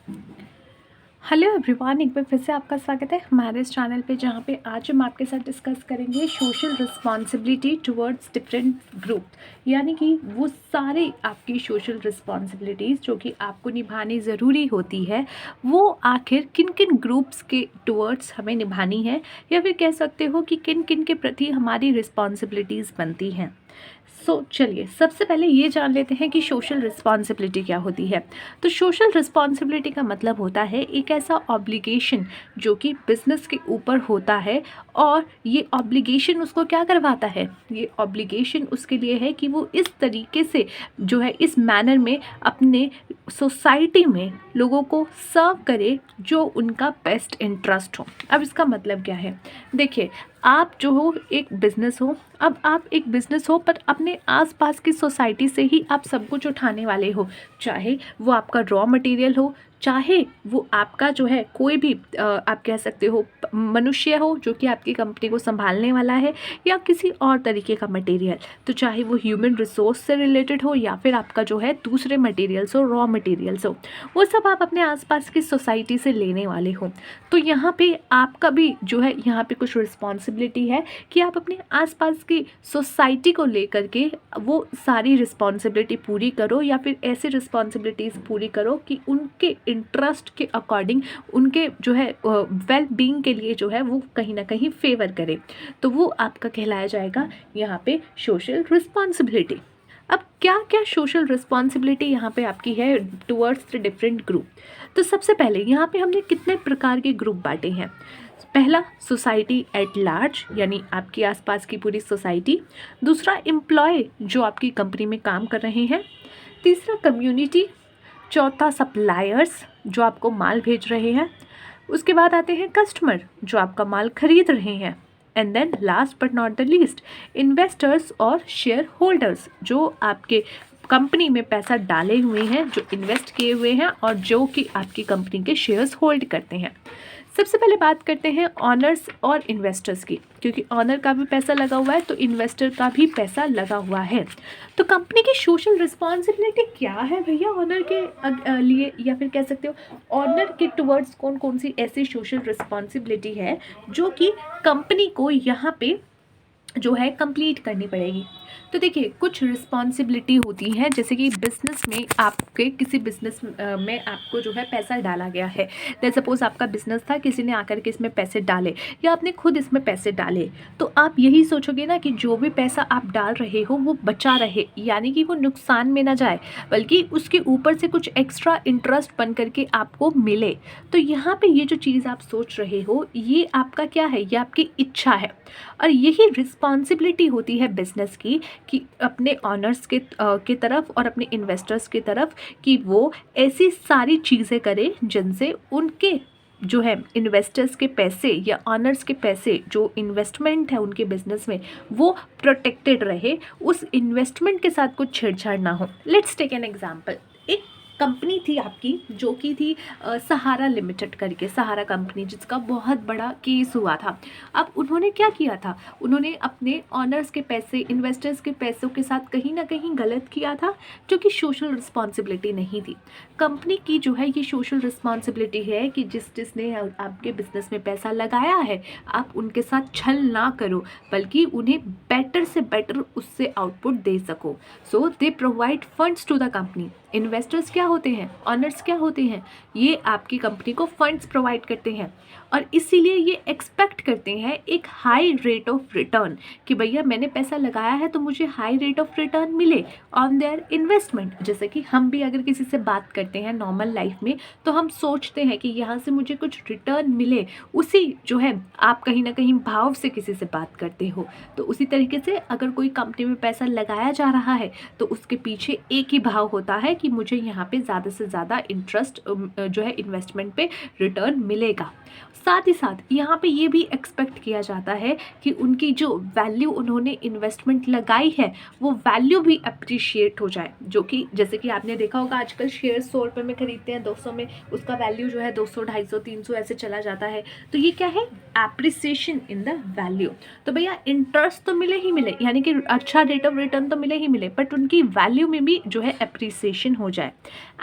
Hello everyone, एक बार फिर से आपका स्वागत है हमारे इस चैनल पे, जहाँ पे आज हम आपके साथ डिस्कस करेंगे social responsibility towards different group. यानी कि वो सारे आपकी सोशल रिस्पॉन्सिबिलिटीज़ जो कि आपको निभानी ज़रूरी होती है, वो आखिर किन किन ग्रुप्स के टुवर्ड्स हमें निभानी है, या फिर कह सकते हो कि किन किन के प्रति हमारी रिस्पॉन्सिबिलिटीज़ बनती हैं। चलिए सबसे पहले ये जान लेते हैं कि सोशल रिस्पॉन्सिबिलिटी क्या होती है। तो सोशल रिस्पॉन्सिबिलिटी का मतलब होता है एक ऐसा ऑब्लिगेशन जो कि बिजनेस के ऊपर होता है, और ये ऑब्लिगेशन उसको क्या करवाता है, ये ऑब्लिगेशन उसके लिए है कि वो इस तरीके से जो है, इस मैनर में अपने सोसाइटी में लोगों को सर्व करे जो उनका बेस्ट इंटरेस्ट हो। अब इसका मतलब क्या है, देखिए, आप जो हो एक बिज़नेस हो, अब आप एक बिज़नेस हो पर अपने आसपास की सोसाइटी से ही आप सब कुछ उठाने वाले हो, चाहे वो आपका रॉ मटेरियल हो, चाहे वो आपका जो है कोई भी आप कह सकते हो मनुष्य हो जो कि आपकी कंपनी को संभालने वाला है, या किसी और तरीके का मटेरियल, तो चाहे वो ह्यूमन रिसोर्स से रिलेटेड हो या फिर आपका जो है दूसरे मटेरियल्स हो, रॉ मटेरियल्स हो, वो सब आप अपने आसपास की सोसाइटी से लेने वाले हो। तो यहाँ पे आपका भी जो है यहाँ पे कुछ रिस्पॉन्सिबिलिटी है कि आप अपने आसपास की सोसाइटी को लेकर के वो सारी रिस्पॉन्सिबिलिटी पूरी करो, या फिर ऐसी रिस्पॉन्सिबिलिटीज़ पूरी करो कि उनके इंटरेस्ट के अकॉर्डिंग, उनके जो है वेल बीइंग के लिए जो है वो कहीं ना कहीं फेवर करे। तो वो आपका कहलाया जाएगा यहाँ पे सोशल रिस्पॉन्सिबिलिटी। अब क्या क्या सोशल रिस्पॉन्सिबिलिटी यहाँ पे आपकी है टुवर्ड्स द डिफरेंट ग्रुप। तो सबसे पहले यहाँ पे हमने कितने प्रकार के ग्रुप बांटे हैं। पहला, सोसाइटी एट लार्ज, यानी आपके आसपास की पूरी सोसाइटी। दूसरा, एम्प्लॉय जो आपकी कंपनी में काम कर रहे हैं। तीसरा, कम्युनिटी। चौथा, सप्लायर्स जो आपको माल भेज रहे हैं। उसके बाद आते हैं कस्टमर जो आपका माल खरीद रहे हैं। And then last but not the least, investors और शेयर होल्डर्स जो आपके कंपनी में पैसा डाले हुए हैं, जो इन्वेस्ट किए हुए हैं और जो कि आपकी कंपनी के शेयर्स होल्ड करते हैं। सबसे पहले बात करते हैं ऑनर्स और इन्वेस्टर्स की, क्योंकि ऑनर का भी पैसा लगा हुआ है तो इन्वेस्टर का भी पैसा लगा हुआ है। तो कंपनी की सोशल रिस्पॉन्सिबिलिटी क्या है भैया ऑनर के लिए, या फिर कह सकते हो ऑनर के टुवर्ड्स कौन कौन सी ऐसी सोशल रिस्पॉन्सिबिलिटी है जो कि कंपनी को यहाँ पे जो है कंप्लीट करनी पड़ेगी। तो देखिए, कुछ रिस्पॉन्सिबिलिटी होती हैं, जैसे कि बिज़नेस में आपके किसी बिज़नेस में आपको जो है पैसा डाला गया है। जैसे सपोज़ आपका बिज़नेस था, किसी ने आकर के इसमें पैसे डाले या आपने खुद इसमें पैसे डाले, तो आप यही सोचोगे ना कि जो भी पैसा आप डाल रहे हो वो बचा रहे, यानी कि वो नुकसान में ना जाए, बल्कि उसके ऊपर से कुछ एक्स्ट्रा इंटरेस्ट बन करके आपको मिले। तो यहाँ पे ये जो चीज़ आप सोच रहे हो, ये आपका क्या है, ये आपकी इच्छा है। और यही रिस्पॉन्सिबिलिटी होती है बिज़नेस की कि अपने ऑनर्स के तरफ और अपने इन्वेस्टर्स की तरफ, कि वो ऐसी सारी चीज़ें करें जिनसे उनके जो है इन्वेस्टर्स के पैसे या ऑनर्स के पैसे, जो इन्वेस्टमेंट है उनके बिजनेस में, वो प्रोटेक्टेड रहे, उस इन्वेस्टमेंट के साथ कुछ छेड़छाड़ ना हो। Let's take an example. एक कंपनी थी आपकी जो कि थी सहारा लिमिटेड करके, सहारा कंपनी, जिसका बहुत बड़ा केस हुआ था। अब उन्होंने क्या किया था, उन्होंने अपने ऑनर्स के पैसे, इन्वेस्टर्स के पैसों के साथ कहीं ना कहीं गलत किया था, जो कि सोशल रिस्पॉन्सिबिलिटी नहीं थी। कंपनी की जो है ये सोशल रिस्पॉन्सिबिलिटी है कि जिसने आपके बिजनेस में पैसा लगाया है, आप उनके साथ छल ना करो, बल्कि उन्हें बेटर से बेटर उससे आउटपुट दे सको। So they provide funds to the company. Investors क्या होते हैं, ऑनर्स क्या होते हैं, ये आपकी कंपनी को फंड्स प्रोवाइड करते हैं, और इसीलिए ये एक्सपेक्ट करते हैं एक हाई रेट ऑफ रिटर्न, कि भैया मैंने पैसा लगाया है तो मुझे हाई रेट ऑफ रिटर्न मिले ऑन देयर इन्वेस्टमेंट। जैसे कि हम भी अगर किसी से बात करते हैं नॉर्मल लाइफ में, तो हम सोचते हैं कि यहाँ से मुझे कुछ रिटर्न मिले, उसी जो है आप कहीं ना कहीं भाव से किसी से बात करते हो। तो उसी तरीके से अगर कोई कंपनी में पैसा लगाया जा रहा है, तो उसके पीछे एक ही भाव होता है कि मुझे यहाँ पे ज़्यादा से ज़्यादा इंटरेस्ट जो है इन्वेस्टमेंट पे रिटर्न मिलेगा। साथ ही साथ यहाँ पे ये भी एक्सपेक्ट किया जाता है कि उनकी जो वैल्यू उन्होंने इन्वेस्टमेंट लगाई है, वो वैल्यू भी अप्रिशिएट हो जाए, जो कि जैसे कि आपने देखा होगा आजकल शेयर 100 रुपये में खरीदते हैं, 200 में उसका वैल्यू जो है 200, 250, 300 ऐसे चला जाता है। तो ये क्या है, एप्रिसिएशन इन द वैल्यू। तो भैया इंटरेस्ट तो मिले ही मिले, यानी कि अच्छा रेट ऑफ रिटर्न तो मिले ही मिले, बट उनकी वैल्यू में भी जो है एप्रिसिएशन कमीशन हो जाए।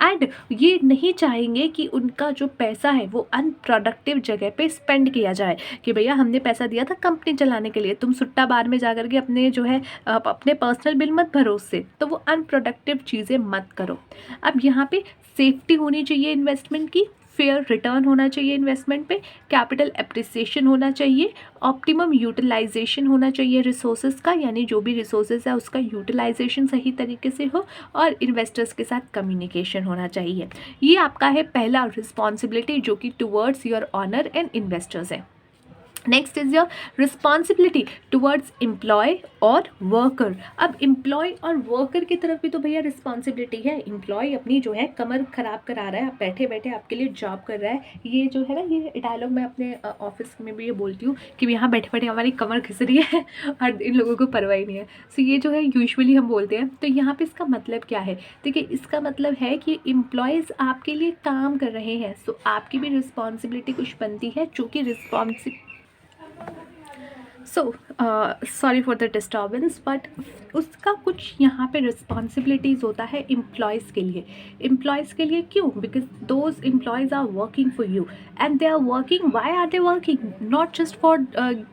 एंड ये नहीं चाहेंगे कि उनका जो पैसा है वो अनप्रोडक्टिव जगह पे स्पेंड किया जाए, कि भैया हमने पैसा दिया था कंपनी चलाने के लिए, तुम सुट्टा बार में जा कर के अपने जो है अपने पर्सनल बिल मत भरो उससे, तो वो अनप्रोडक्टिव चीज़ें मत करो। अब यहाँ पे सेफ्टी होनी चाहिए इन्वेस्टमेंट की, फेयर रिटर्न होना चाहिए इन्वेस्टमेंट पे, कैपिटल एप्रिसिएशन होना चाहिए, ऑप्टिमम यूटिलाइजेशन होना चाहिए रिसोर्सेज का, यानी जो भी रिसोर्सेज है उसका यूटिलाइजेशन सही तरीके से हो, और इन्वेस्टर्स के साथ कम्युनिकेशन होना चाहिए। ये आपका है पहला रिस्पॉन्सिबिलिटी जो कि towards your owner and investors है। Next is your responsibility towards employ और वर्कर। अब एम्प्लॉय और वर्कर की तरफ भी तो भैया रिस्पॉन्सिबिलिटी है। एम्प्लॉय अपनी जो है कमर खराब करा रहा है, आप बैठे बैठे आपके लिए जॉब कर रहा है, ये जो है ना, ये डायलॉग मैं अपने ऑफिस में भी ये बोलती हूँ कि यहाँ बैठे बैठे हमारी कमर घिस रही है और इन लोगों को परवाह ही नहीं है। सो ये जो है यूजुअली हम बोलते हैं। तो यहाँ पे इसका मतलब क्या है? देखिए, इसका मतलब है कि एम्प्लॉयज़ आपके लिए काम कर रहे हैं, सो आपकी भी रिस्पॉन्सिबिलिटी कुछ बनती है, जो कि sorry for the disturbance, but उसका कुछ यहाँ पे रिस्पॉन्सिबिलिटीज़ होता है एम्प्लॉयज़ के लिए। एम्प्लॉयज़ के लिए क्यों? Because those employees are working for you and they are working, why are they working? Not just for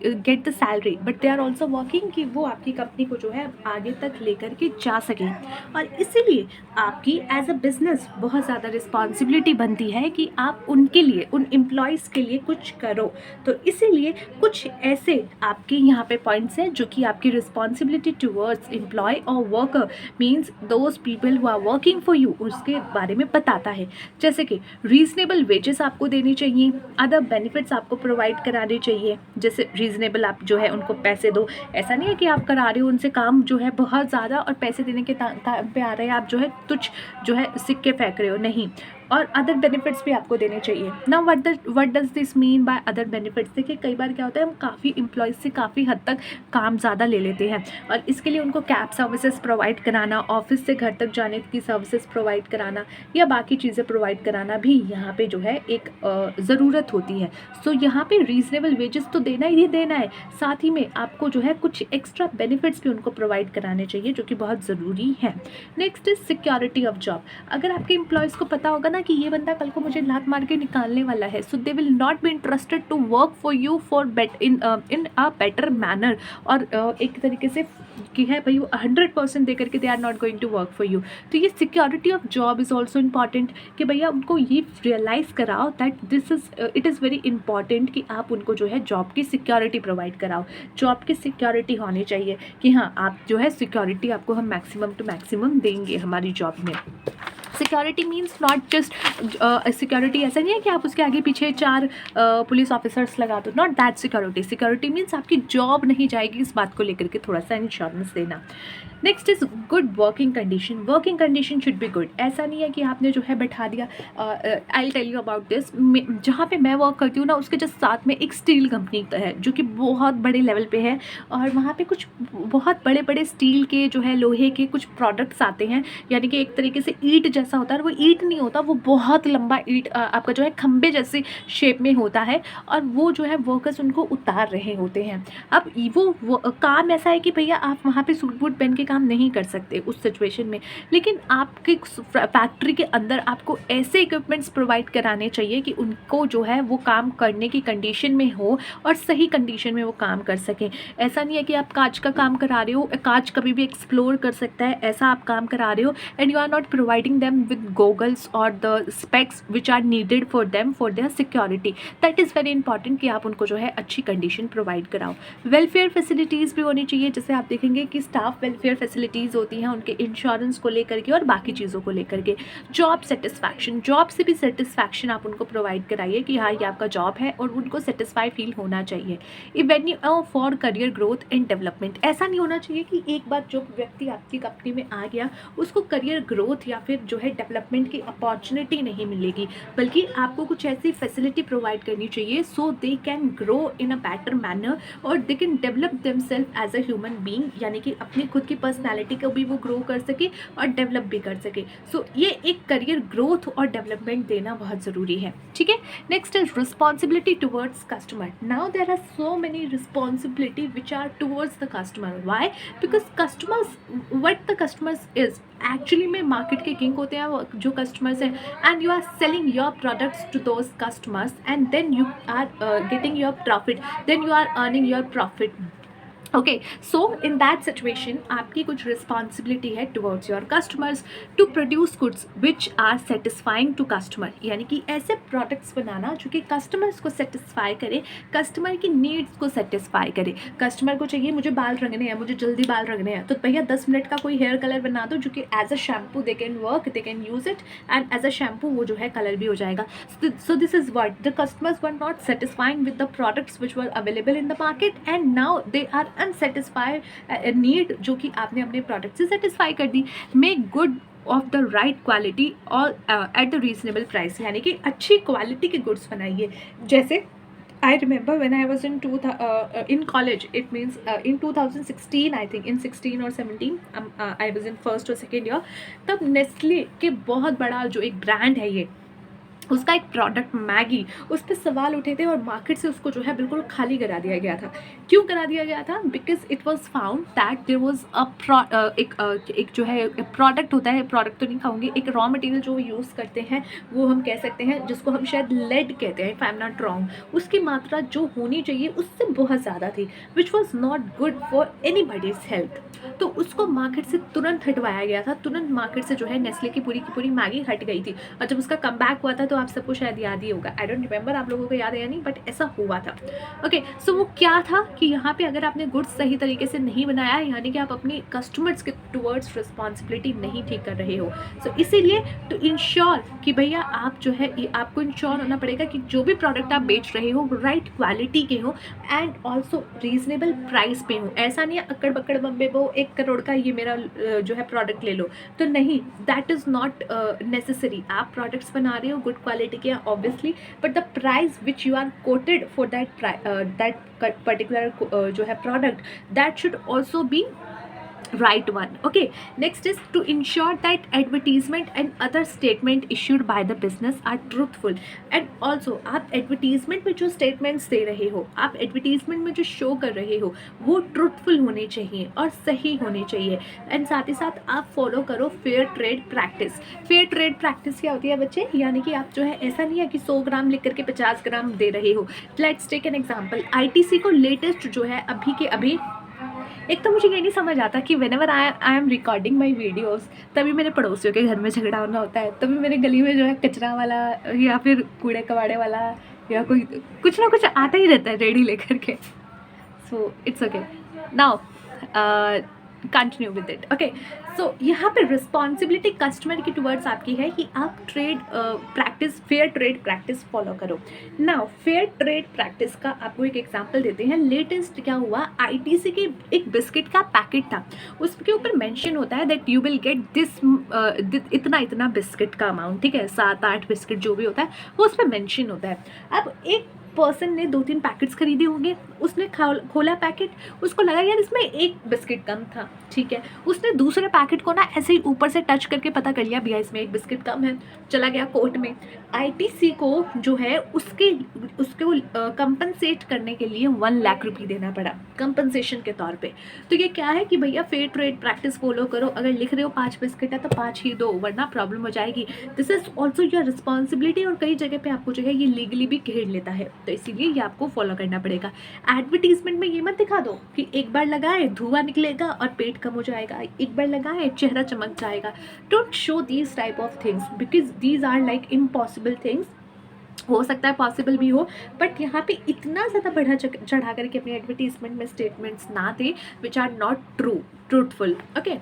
get the salary, but they are also working कि वो आपकी कंपनी को जो है आगे तक लेकर के जा सकें। और इसीलिए आपकी एज अ बिजनेस बहुत ज़्यादा रिस्पॉन्सिबिलिटी बनती है कि आप उनके लिए, उन एम्प्लॉयज़ के लिए कुछ करो। तो इसीलिए कुछ ऐसे आपके यहाँ पे पॉइंट्स हैं जो कि आपकी रिस्पॉन्सिबिलिटी टुवर्ड्स एम्प्लॉय और worker means those people who are working for you, उसके बारे में बताता है। जैसे कि रीजनेबल वेजेस आपको देनी चाहिए, अदर बेनिफिट्स आपको प्रोवाइड कराने चाहिए। जैसे रीजनेबल आप जो है उनको पैसे दो, ऐसा नहीं है कि आप करा रहे हो उनसे काम जो है बहुत ज़्यादा और पैसे देने के टाइम पे आ रहे हैं आप जो है तुच्छ जो है सिक्के फेंक रहे हो, नहीं। और अदर बेनिफिट्स भी आपको देने चाहिए ना। What does this mean by other benefits? देखिए, कई बार क्या होता है, हम काफ़ी एम्प्लॉयज़ से काफ़ी हद तक काम ज़्यादा ले लेते हैं और इसके लिए उनको कैब सर्विसेज प्रोवाइड कराना, ऑफिस से घर तक जाने की सर्विसेज प्रोवाइड कराना या बाकी चीज़ें प्रोवाइड कराना भी यहाँ पे जो है एक ज़रूरत होती है। सो यहाँ पे रीजनेबल वेजेस तो देना ही देना है, साथ ही में आपको जो है कुछ एक्स्ट्रा बेनिफिट्स भी उनको प्रोवाइड कराने चाहिए, जो कि बहुत ज़रूरी है। Next is security of job. अगर आपके एम्प्लॉयज़ को पता होगा ना कि ये बंदा कल को मुझे लात मार के निकालने वाला है, so they will not be interested to work for you for in a better manner, और एक तरीके से कि है भाई वो 100% दे करके they are not going to work for you. तो ये security of job is also important कि भैया उनको ये रियलाइज़ कराओ that it is very important कि आप उनको जो है जॉब की सिक्योरिटी प्रोवाइड कराओ। जॉब की सिक्योरिटी होनी चाहिए कि हाँ, आप जो है सिक्योरिटी आपको हम मैक्सिमम टू मैक्सिमम देंगे हमारी जॉब में। Security means not just security, ऐसा नहीं है कि आप उसके आगे पीछे 4 पुलिस ऑफिसर्स लगा दो, not that security. Security means आपकी जॉब नहीं जाएगी, इस बात को लेकर के थोड़ा सा इंश्योरेंस देना। Next is good working condition. Working condition should be good. ऐसा नहीं है कि आपने जो है बैठा दिया। I will tell you about this. जहाँ पे मैं वर्क करती हूँ ना, उसके जस्ट साथ में एक स्टील कंपनी है जो कि बहुत बड़े लेवल पे है, और वहाँ पे कुछ बहुत बड़े बड़े स्टील के जो है लोहे के कुछ प्रोडक्ट्स आते हैं, यानी कि एक तरीके से ईंट जैसा होता है। वो ईंट नहीं होता, वो बहुत लंबा ईंट आपका जो है खंबे जैसे शेप में होता है, और वो जो है वर्कर्स उनको उतार रहे होते हैं। अब वो काम ऐसा है कि भैया आप वहाँ पे सूट बूट पहन के काम नहीं कर सकते उस सिचुएशन में, लेकिन आपके फैक्ट्री के अंदर आपको ऐसे इक्विपमेंट्स प्रोवाइड कराने चाहिए कि उनको जो है वो काम करने की कंडीशन में हो और सही कंडीशन में वो काम कर सकें। ऐसा नहीं है कि आप कांच का काम करा रहे हो, कांच कभी भी एक्सप्लोर कर सकता है, ऐसा आप काम करा रहे हो and you are not providing them with goggles और the specs which are needed for them for their security. That is very important कि आप उनको जो है अच्छी कंडीशन प्रोवाइड कराओ। वेलफेयर फैसिलिटीज़ भी होनी चाहिए। जैसे आप देखेंगे कि स्टाफ वेलफेयर फैसिलिटीज़ होती हैं उनके इंश्योरेंस को लेकर के और बाकी चीज़ों को लेकर के। जॉब सेटिस्फैक्शन, जॉब से भी सेटिस्फैक्शन आप उनको प्रोवाइड कराइए कि हाँ, ये आपका जॉब है और उनको सेटिस्फाई फील होना चाहिए। Avenue for career growth and development. ऐसा नहीं होना चाहिए कि एक बार जो व्यक्ति आपकी कंपनी में आ गया उसको करियर ग्रोथ या फिर जो है डेवलपमेंट की अपॉर्चुनिटी नहीं मिलेगी, बल्कि आपको कुछ ऐसी फैसिलिटी प्रोवाइड करनी चाहिए so they can grow in a better manner और they can develop themself as a human being, यानी कि अपनी खुद की पर्सनैलिटी को भी वो ग्रो कर सके और डेवलप भी कर सके। सो ये एक करियर ग्रोथ और डेवलपमेंट देना बहुत ज़रूरी है। ठीक है। Next is responsibility towards customer. Now there are so many responsibility which are towards the customer. Why? Because customers, what the customers is, actually में मार्केट के किंग होते हैं वो जो कस्टमर्स हैं, and you are selling your products to those customers, and then you are getting your profit, then you are earning your profit. Okay, so in that situation आपकी कुछ responsibility है towards your customers to produce goods which are satisfying to customer, यानी कि ऐसे products बनाना जो कि customers को satisfy करे, कस्टमर की नीड्स को सेटिस्फाई करे. कस्टमर को चाहिए मुझे बाल रंगने हैं, मुझे जल्दी बाल रंगने हैं, तो भैया 10 मिनट का कोई हेयर कलर बना दो जो कि as a shampoo they can work, they can use it, and as a shampoo वो जो है कलर भी हो जाएगा. So this is what the customers were not satisfying with the products which were available in the market, and now they are unsatisfied need जो कि आपने अपने प्रोडक्ट से सेटिस्फाई कर दी. Make good of the right quality और at the reasonable price, यानी कि अच्छी क्वालिटी के गुड्स बनाइए. जैसे I remember when I was in college, it means in 2016, I think in 16 or 17, I was in first or second year. तब Nestle के बहुत बड़ा जो एक ब्रांड है ये, उसका एक प्रोडक्ट मैगी, उस पर सवाल उठे थे और मार्केट से उसको जो है बिल्कुल खाली करा दिया गया था. क्यों करा दिया गया था? Because it was found that there was एक जो है प्रोडक्ट होता है, प्रोडक्ट तो नहीं खाऊंगी, एक रॉ मटेरियल जो यूज़ करते हैं वो हम कह सकते हैं जिसको हम शायद लेड कहते हैं, if I am not wrong. उसकी मात्रा जो होनी चाहिए उससे बहुत ज़्यादा थी, which was not good for any buddies health. तो उसको मार्केट से तुरंत हटवाया गया था, तुरंत मार्केट से जो है नेस्ले की पूरी मैगी हट गई थी. और जब उसका कम बैक हुआ था तो आप सबको शायद याद ही होगा, आई डोंट रिमेंबर आप लोगों को याद है या नहीं, बट ऐसा हुआ था. ओके, सो वो क्या था कि यहाँ पे अगर आपने गुड्स सही तरीके से नहीं बनाया, यानी कि आप अपनी कस्टमर्स के टुवर्ड्स रिस्पॉन्सिबिलिटी नहीं ठीक कर रहे हो. सो इसीलिए टू इंश्योर कि भैया आप जो है आपको इंश्योर होना पड़ेगा कि जो भी प्रोडक्ट आप बेच रहे हो वो राइट क्वालिटी के हो एंड ऑल्सो रीजनेबल प्राइस पे हो. ऐसा नहीं है अक्कड़ बक्कड़ बम्बे वो 1 करोड़ का ये मेरा जो है प्रोडक्ट ले लो, तो नहीं, दैट इज़ नॉट नेसेसरी. आप प्रोडक्ट्स बना रहे हो गुड क्वालिटी के obviously, but the price which you are quoted for that particular जो है product, that should also be right one. Okay, next is to ensure that advertisement and other statement issued by the business are truthful. and also आप advertisement में जो statements दे रहे हो, आप advertisement में जो show कर रहे हो वो truthful होने चाहिए और सही होने चाहिए. एंड साथ ही साथ आप फॉलो करो fair trade practice. Fair trade practice क्या होती है बच्चे? यानी कि आप जो है ऐसा नहीं है कि 100 ग्राम लिख करके 50 ग्राम दे रहे हो. Let's take an example. ITC को लेटेस्ट जो है अभी के अभी, एक तो मुझे ये नहीं समझ आता कि whenever I am recording my videos तभी मेरे पड़ोसियों के घर में झगड़ा होना होता है, तभी मेरे गली में जो है कचरा वाला या फिर कूड़े कबाड़े वाला या कोई कुछ ना कुछ आता ही रहता है रेडी लेकर के. So it's okay. Now continue with it. Okay, so यहाँ पे रिस्पॉन्सिबिलिटी कस्टमर की टुवर्ड्स आपकी है कि आप trade practice, fair trade practice follow करो. नाउ फेयर ट्रेड प्रैक्टिस का आपको एक एग्जांपल देते हैं. लेटेस्ट क्या हुआ, ITC के एक बिस्किट का पैकेट था, उसके ऊपर मेंशन होता है that you will get this इतना बिस्किट का अमाउंट, ठीक है, 7-8 बिस्किट जो भी होता है वो उस पर मेंशन होता है. अब एक पर्सन ने 2-3 पैकेट्स खरीदे होंगे, उसने खोला पैकेट, उसको लगा यार इसमें एक बिस्किट कम था, ठीक है, उसने दूसरे पैकेट को ना ऐसे ही ऊपर से टच करके पता कर लिया भैया इसमें एक बिस्किट कम है, चला गया कोर्ट में. ITC को जो है उसको कंपनसेट करने के लिए 1 लाख रुपये देना पड़ा कंपनसेशन के तौर पे. तो ये क्या है कि भैया फेयर ट्रेड प्रैक्टिस फॉलो करो. अगर लिख रहे हो 5 बिस्किट है तो 5 ही दो, वरना प्रॉब्लम हो जाएगी. This is also your responsibility. और कई जगह पे आपको जो है ये लीगली भी घेर लेता है, तो इसीलिए ये आपको फॉलो करना पड़ेगा. एडवर्टीजमेंट में ये मत दिखा दो कि एक बार लगाए धुआं निकलेगा और पेट कम हो जाएगा, एक बार लगाए चेहरा चमक जाएगा. Don't show these type of things because these are like impossible things. हो सकता है पॉसिबल भी हो, बट यहाँ पे इतना ज़्यादा बढ़ा चढ़ा करके अपने एडवर्टीजमेंट में स्टेटमेंट्स ना दे which are not truthful. Okay,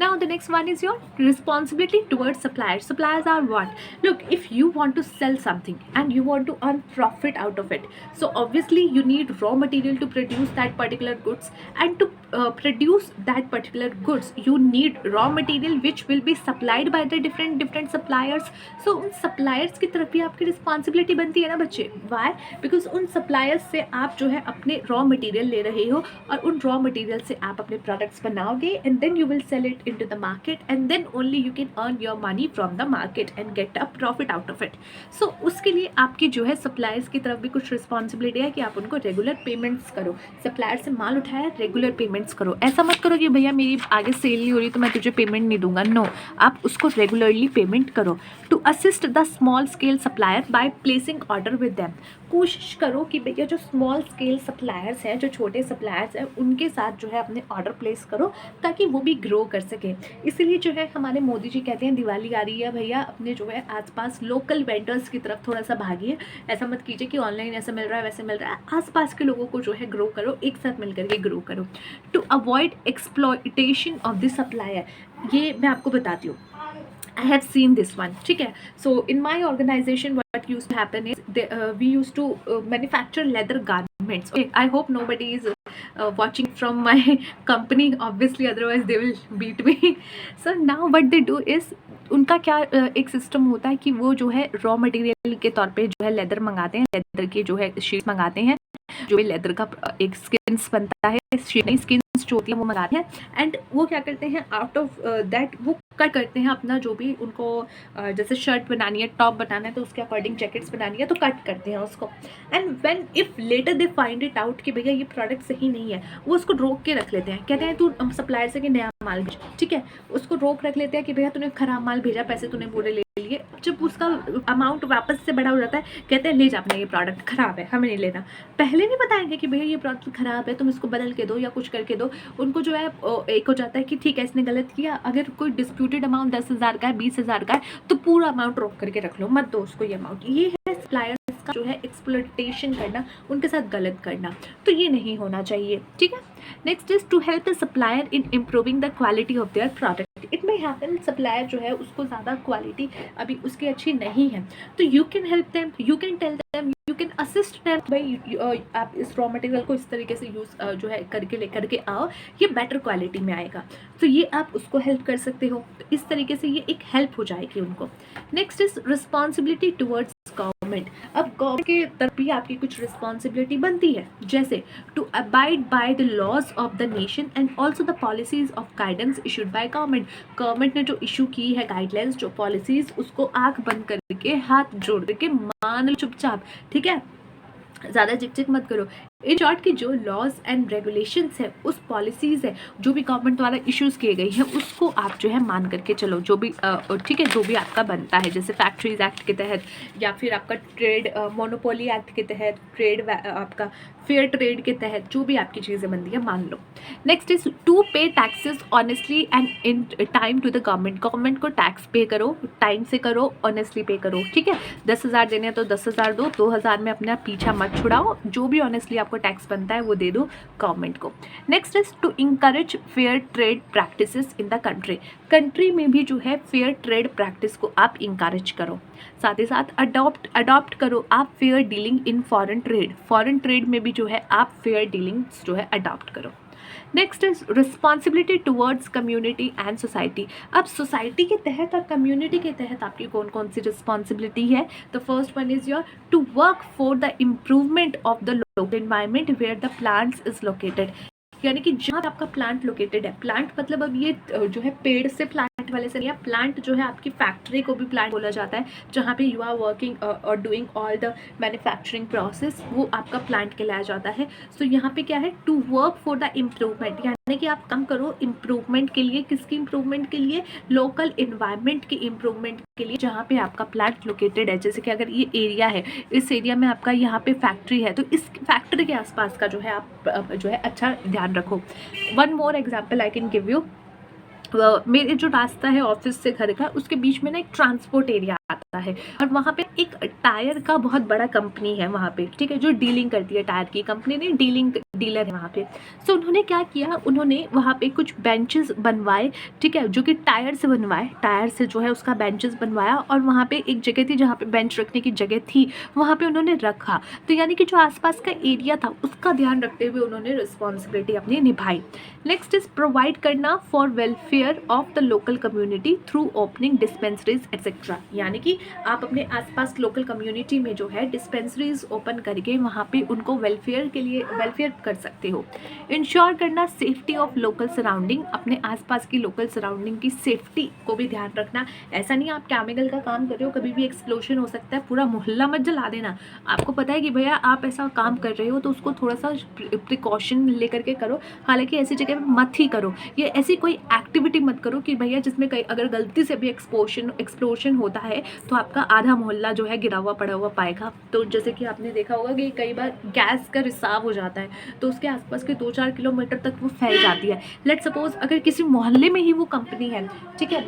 now the next one is your responsibility towards suppliers. Suppliers are what? Look, if you want to sell something and you want to earn profit out of it, so obviously you need raw material to produce that particular goods, and to produce that particular goods you need raw material which will be supplied by the different suppliers. So उन suppliers की तरफ भी आपकी responsibility बनती है ना बच्चे. Why? Because उन suppliers से आप जो है अपने raw material ले रहे हो और उन raw material से आप अपने products बनाओ बनाओगे and then you will sell it into the market and then only you can earn your money from the market and get a profit out of it. So उसके लिए आपकी जो है सप्लायर्स की तरफ भी कुछ रिस्पॉन्सिबिलिटी है कि आप उनको रेगुलर पेमेंट्स करो. सप्लायर से माल उठाया, रेगुलर पेमेंट्स करो. ऐसा मत करो कि भैया मेरी आगे सेल नहीं हो रही तो मैं तुझे पेमेंट नहीं दूंगा. नो, आप उसको रेगुलरली पेमेंट करो. To assist the small scale supplier by placing order with them. कोशिश करो कि भैया जो स्मॉल स्केल सप्लायर्स हैं, जो छोटे सप्लायर्स हैं, उनके साथ जो है अपने ऑर्डर प्लेस करो ताकि वो भी ग्रो कर सकें. इसीलिए जो है हमारे मोदी जी कहते हैं दिवाली आ रही है भैया, अपने जो है आसपास लोकल वेंडर्स की तरफ थोड़ा सा भागिए. ऐसा मत कीजिए कि ऑनलाइन ऐसा मिल रहा है वैसे मिल रहा है. आसपास के लोगों को जो है ग्रो करो, एक साथ मिल करके ग्रो करो. To avoid exploitation of the supplier, ये मैं आपको बताती हूँ. I have seen this one. ठीक है. So in my organization what used to happen is we used to manufacture leather garments. Okay, I hope nobody is watching from my company obviously, otherwise they will beat me. So now what they do is उनका क्या एक system होता है कि वो जो है raw material के तौर पे जो है लेदर मंगाते हैं, लेदर के जो है शीट्स मंगाते हैं, जो भी लेदर का एक स्किन्स बनता है, स्किन्स जो होती है वो मंगाते हैं. एंड वो क्या करते हैं, आउट ऑफ दैट वो कट करते हैं अपना जो भी उनको जैसे शर्ट बनानी है, टॉप बनाना है तो उसके अकॉर्डिंग जैकेट्स बनानी है तो कट करते हैं उसको. And when if later they find it out कि भैया ये प्रोडक्ट सही नहीं है, वो उसको रोक के रख लेते हैं. कहते हैं तू सप्लायर से कि नया माल भेज. ठीक है, उसको रोक रख लेते हैं कि भैया तूने खराब माल भेजा, पैसे तूने पूरे ले लिए. जब उसका अमाउंट वापस से बड़ा हो जाता है कहते हैं ले जा अपना, ये प्रोडक्ट खराब है, हमें नहीं लेना. पहले नहीं बताएंगे कि भैया ये प्रोडक्ट खराब है, तुम इसको बदल के दो या कुछ करके दो. उनको जो है एक हो जाता है कि ठीक है इसने गलत किया. अगर कोई डिस्प्यूटेड अमाउंट 10,000 का है, 20,000 का है, तो पूरा अमाउंट रोक करके रख लो, मत दो उसको ये अमाउंट. ये है सप्लायर्स का जो है एक्सप्लॉइटेशन करना, उनके साथ गलत करना. तो ये नहीं होना चाहिए. ठीक है. Next is to help the supplier in improving the quality of their product. It may happen supplier जो है उसको ज़्यादा क्वालिटी अभी उसकी अच्छी नहीं है, तो you can help them, you can tell them, you can assist them. भाई आप इस रॉ मटेरियल को इस तरीके से यूज़ जो है करके लेकर के आओ, ये बेटर क्वालिटी में आएगा. तो ये आप उसको हेल्प कर सकते हो. तो इस तरीके से ये एक हेल्प हो जाएगी उनको. Next is responsibility towards government. अब गवर्नमेंट के तरफ भी आपकी कुछ रिस्पॉन्सिबिलिटी बनती है, जैसे to abide by the laws of the nation and also the policies of guidance issued by government. Government ने जो इशू की है गाइडलाइंस, जो पॉलिसीज, उसको आंख बंद करके हाथ जोड़ करके मान लो चुपचाप. ठीक है, ज़्यादा चिक मत करो. इन शॉर्ट की जो लॉज एंड रेगुलेशंस है, उस पॉलिसीज़ है जो भी गवर्नमेंट द्वारा इश्यूज़ किए गई हैं, उसको आप जो है मान करके चलो. जो भी ठीक है, जो भी आपका बनता है, जैसे फैक्ट्रीज एक्ट के तहत या फिर आपका ट्रेड मोनोपोली एक्ट के तहत, ट्रेड आपका फेयर ट्रेड के तहत जो भी आपकी चीज़ें बनती है मान लो. Next is to pay taxes honestly and in time to the government. Government को टैक्स पे करो, टाइम से करो, ऑनेस्टली पे करो. ठीक है, 10,000 देने हैं तो 10,000 दो, 2,000 में अपना पीछा मत छुड़ाओ. जो भी ऑनेस्टली आपको टैक्स बनता है वो दे दो गवर्नमेंट को. Next is to encourage fair trade practices in the country. Country में भी जो है फेयर ट्रेड प्रैक्टिस को आप इंकरेज करो. साथ ही साथ अडॉप्ट करो आप fair dealing in foreign trade. Foreign trade में भी जो है आप फेयर डीलिंग्स जो है अडॉप्ट करो. Next is responsibility towards community and society. अब सोसाइटी के तहत और कम्युनिटी के तहत आपकी कौन कौन सी रिस्पॉन्सिबिलिटी है. The first one is your to work for the improvement of the local environment where the plants is located. यानी कि जहाँ आपका प्लांट लोकेटेड है, प्लांट मतलब अब ये जो है पेड़ से प्लांट वाले से नहीं, प्लांट जो है आपकी फैक्ट्री को भी प्लांट बोला जाता है, जहाँ पे यू आर वर्किंग और doing all the manufacturing process, वो आपका प्लांट कहलाया जाता है. सो यहाँ पे क्या है, to work for the improvement, यानी कि आप काम करो इम्प्रूवमेंट के लिए. किसकी इम्प्रूवमेंट के लिए? लोकल इन्वायरमेंट के इम्प्रूवमेंट के लिए, जहाँ पे आपका प्लांट लोकेटेड है. जैसे कि अगर ये एरिया है, इस एरिया में आपका यहाँ पे फैक्ट्री है, तो इस फैक्ट्री के आसपास का जो है आप जो है अच्छा ध्यान रखो. One more example I can give you. मेरे जो रास्ता है ऑफिस से घर का, उसके बीच में ना एक ट्रांसपोर्ट एरिया आता है और वहाँ पे एक टायर का बहुत बड़ा कंपनी है वहाँ पे. ठीक है, जो डीलिंग करती है, टायर की कंपनी नहीं, डीलर है वहाँ पे. सो उन्होंने क्या किया, उन्होंने वहाँ पे कुछ बेंचेस बनवाए. ठीक है, जो कि टायर से बनवाए, टायर से जो है उसका बेंचेस बनवाया और वहाँ पे एक जगह थी जहाँ पे बेंच रखने की जगह थी, वहाँ पे उन्होंने रखा. तो यानी कि जो आसपास का एरिया था उसका ध्यान रखते हुए उन्होंने रिस्पॉन्सिबिलिटी अपनी निभाई. नेक्स्ट इज प्रोवाइड करना for welfare of the local community through opening dispensaries etcetera. यानी कि आप अपने आसपास लोकल कम्युनिटी में जो है डिस्पेंसरीज ओपन करके वहाँ पे उनको वेलफेयर कर सकते हो। इंश्योर करना सेफ्टी ऑफ लोकल सराउंडिंग, अपने आसपास की लोकल सराउंडिंग की सेफ्टी को भी ध्यान रखना। ऐसा नहीं आप केमिकल का काम कर रहे हो, कभी भी एक्सप्लोजन हो सकता है, पूरा मोहल्ला मत जला देना। आपको पता है कि भैया आप ऐसा काम कर रहे हो तो उसको थोड़ा सा प्रिकॉशन लेकर के करो। हालांकि ऐसी जगह पे मत ही करो, ये ऐसी कोई एक्टिविटी मत करो कि भैया जिसमें कहीं अगर गलती से भी एक्सप्लोजन होता है तो आपका आधा मोहल्ला जो है गिरा हुआ पड़ा हुआ पाएगा। तो जैसे कि आपने देखा होगा कि कई बार गैस का रिसाव हो जाता है तो उसके आसपास के 2-4 किलोमीटर तक वो फैल जाती है। लेट्स सपोज अगर किसी मोहल्ले में ही वो कंपनी है, ठीक है,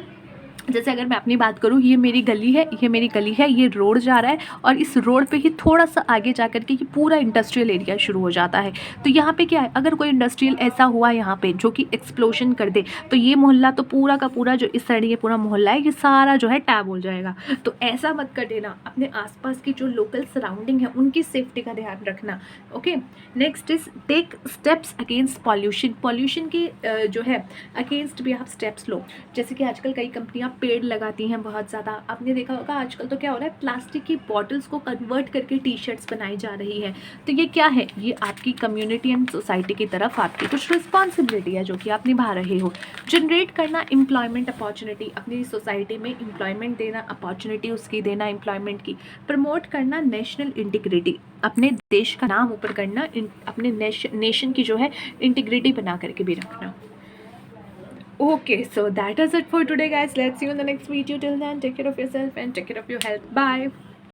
जैसे अगर मैं अपनी बात करूँ, ये मेरी गली है, ये रोड जा रहा है और इस रोड पे ही थोड़ा सा आगे जा कर के ये पूरा इंडस्ट्रियल एरिया शुरू हो जाता है। तो यहाँ पे क्या है, अगर कोई इंडस्ट्रियल ऐसा हुआ यहाँ पे जो कि एक्सप्लोजन कर दे तो ये मोहल्ला तो पूरा का पूरा जो इस साइड ये पूरा मोहल्ला है ये सारा जो है टैब हो जाएगा। तो ऐसा मत कर देना, अपने आसपास की जो लोकल सराउंडिंग है उनकी सेफ्टी का ध्यान रखना। Okay, next is take steps against pollution के जो है अगेंस्ट भी आप स्टेप्स लो। जैसे कि आजकल कई कंपनियां पेड़ लगाती हैं बहुत ज़्यादा। आपने देखा होगा आजकल तो क्या हो रहा है, प्लास्टिक की बॉटल्स को कन्वर्ट करके टी-शर्ट्स बनाई जा रही है। तो ये क्या है, ये आपकी कम्युनिटी एंड सोसाइटी की तरफ आपकी कुछ रिस्पॉन्सिबिलिटी है जो कि आप निभा रहे हो। जनरेट करना एम्प्लॉयमेंट अपॉर्चुनिटी, अपनी सोसाइटी में एम्प्लॉयमेंट देना, अपॉर्चुनिटी उसकी देना एम्प्लॉयमेंट की। प्रमोट करना नेशनल इंटीग्रिटी, अपने देश का नाम ऊपर करना, अपने नेशन की जो है इंटीग्रिटी बना करके भी रखना। Okay, so that is it for today, guys. Let's see you in the next video. Till then, take care of yourself and take care of your health. Bye.